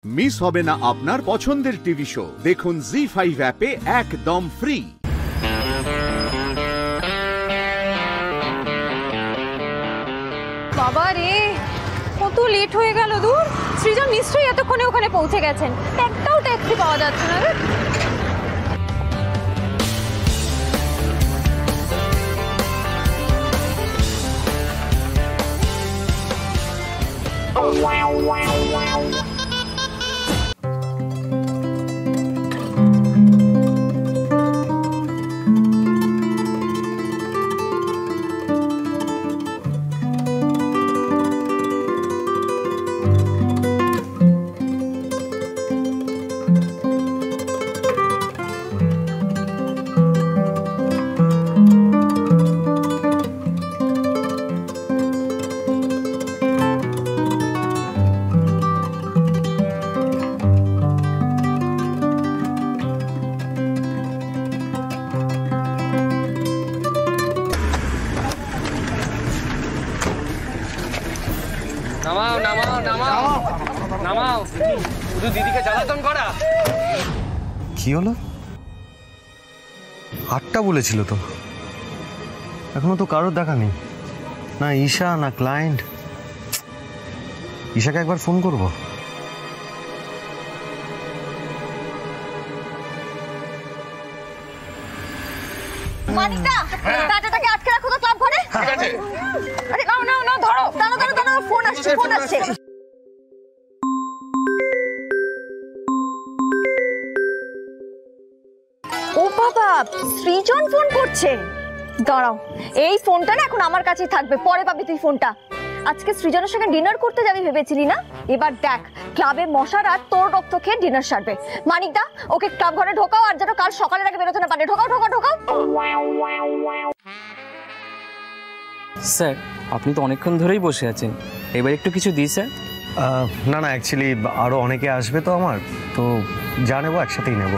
Miss হবে না আপনার পছন্দের টিভি শো। দেখুন জি5 অ্যাপে একদম ফ্রি। বাবা রে, কত লেট হয়ে গেল। দূর, সৃজন নিশ্চয়ই এতক্ষণে ওখানে পৌঁছে গেছেন। একটাও ট্যাক্সি পাওয়া যাচ্ছে না রে। নামাও নামাও নামাও নামাও, শুধু দিদিকে জ্বালাতন করা। কি হলো? 8টা বলেছিল তো, এখনো তো কারোর দেখা নেই, না ঈশা না ক্লায়েন্ট। ঈশাকে একবার ফোন করব। মানিকদা, টাটাটাকে আটকে রাখো তো ক্লাব ঘরে। আরে নাও নাও নাও, ধরো। দাঁড়াও দাঁড়াও দাঁড়াও, ফোন আসছে ফোন আসছে। ও বাবা, সৃজন ফোন করছে। দাঁড়াও, এই ফোনটা না এখন আমার কাছেই থাকবে, পরে পাবি তুই ফোনটা। আজকে সৃজনের সঙ্গে ডিনার করতে যাবি ভেবেছিলি না? এবার দেখ, ক্লাবে মশারা তোর রক্ত খেয়ে ডিনার সারবে। মানিকদা, ওকে ক্লাব ঘরে ঢোকাও, আর যেন কাল সকালের আগে বেরোতে না পারে। ঢোকাও ঢোকাও ঢোকাও। স্যার, আপনি তো অনেকক্ষণ ধরেই বসে আছেন, এবার একটু কিছু দিই স্যার। না না, অ্যাকচুয়ালি আরো অনেকে আসবে তো আমার, তো যা নেবো একসাথেই নেব।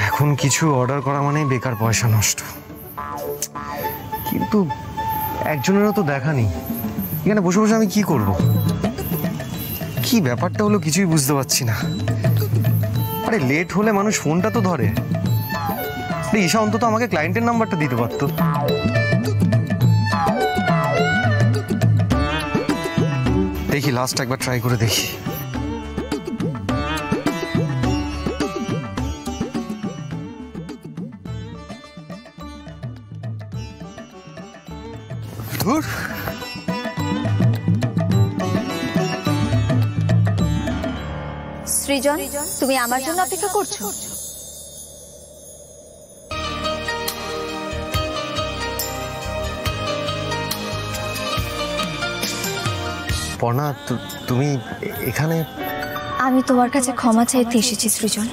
এখন কিছু অর্ডার করা মানেই বেকার পয়সা নষ্ট, কিন্তু একজনেরও তো দেখা নেই। এখানে বসে বসে আমি কি করব? কি ব্যাপারটা হলো কিছুই বুঝতে পারছি না। আরে লেট হলে মানুষ ফোনটা তো ধরে। ঈশা অন্তত আমাকে ক্লায়েন্টের নাম্বারটা দিতে পারতো। দেখি লাস্ট একবার ট্রাই করে দেখি। ধুর, সৃজন, তুমি আমার জন্য অপেক্ষা করছো? পর্ণা, তুমি এখানে? আমি তোমার কাছে ক্ষমা চাইতে এসেছি সৃজন।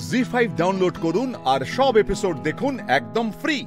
জি5 ডাউনলোড করুন আর সব এপিসোড দেখুন একদম ফ্রি।